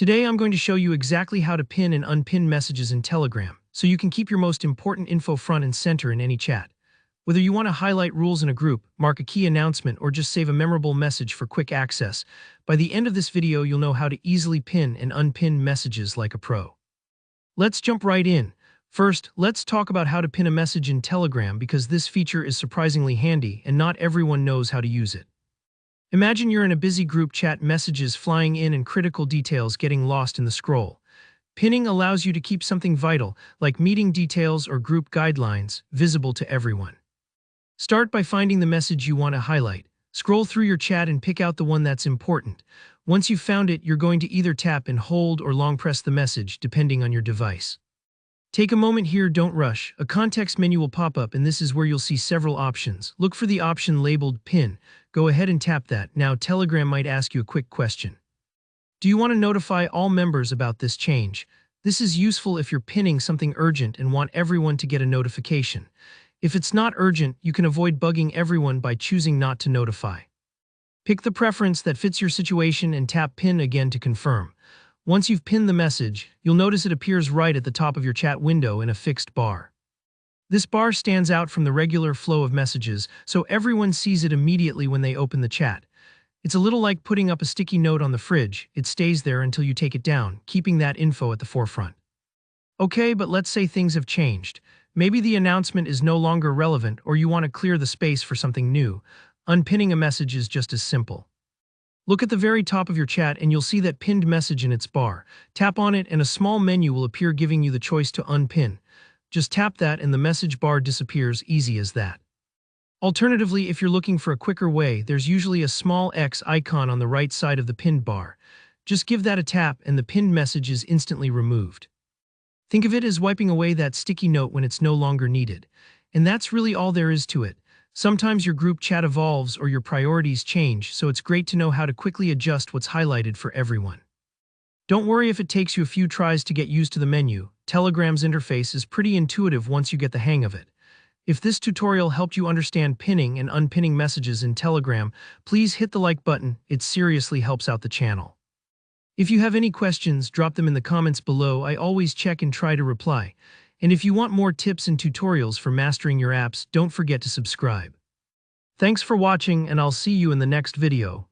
Today I'm going to show you exactly how to pin and unpin messages in Telegram, so you can keep your most important info front and center in any chat. Whether you want to highlight rules in a group, mark a key announcement, or just save a memorable message for quick access, by the end of this video you'll know how to easily pin and unpin messages like a pro. Let's jump right in. First, let's talk about how to pin a message in Telegram because this feature is surprisingly handy and not everyone knows how to use it. Imagine you're in a busy group chat, messages flying in and critical details getting lost in the scroll. Pinning allows you to keep something vital, like meeting details or group guidelines, visible to everyone. Start by finding the message you want to highlight. Scroll through your chat and pick out the one that's important. Once you've found it, you're going to either tap and hold or long press the message, depending on your device. Take a moment here, don't rush. A context menu will pop up and this is where you'll see several options. Look for the option labeled Pin. Go ahead and tap that. Now Telegram might ask you a quick question. Do you want to notify all members about this change? This is useful if you're pinning something urgent and want everyone to get a notification. If it's not urgent, you can avoid bugging everyone by choosing not to notify. Pick the preference that fits your situation and tap Pin again to confirm. Once you've pinned the message, you'll notice it appears right at the top of your chat window in a fixed bar. This bar stands out from the regular flow of messages, so everyone sees it immediately when they open the chat. It's a little like putting up a sticky note on the fridge. It stays there until you take it down, keeping that info at the forefront. Okay, but let's say things have changed. Maybe the announcement is no longer relevant or you want to clear the space for something new. Unpinning a message is just as simple. Look at the very top of your chat and you'll see that pinned message in its bar. Tap on it and a small menu will appear giving you the choice to unpin. Just tap that and the message bar disappears, easy as that. Alternatively, if you're looking for a quicker way, there's usually a small X icon on the right side of the pinned bar. Just give that a tap and the pinned message is instantly removed. Think of it as wiping away that sticky note when it's no longer needed. And that's really all there is to it. Sometimes your group chat evolves or your priorities change, so it's great to know how to quickly adjust what's highlighted for everyone. Don't worry if it takes you a few tries to get used to the menu. Telegram's interface is pretty intuitive once you get the hang of it. If this tutorial helped you understand pinning and unpinning messages in Telegram, please hit the like button. It seriously helps out the channel. If you have any questions, drop them in the comments below. I always check and try to reply. And if you want more tips and tutorials for mastering your apps, don't forget to subscribe. Thanks for watching, and I'll see you in the next video.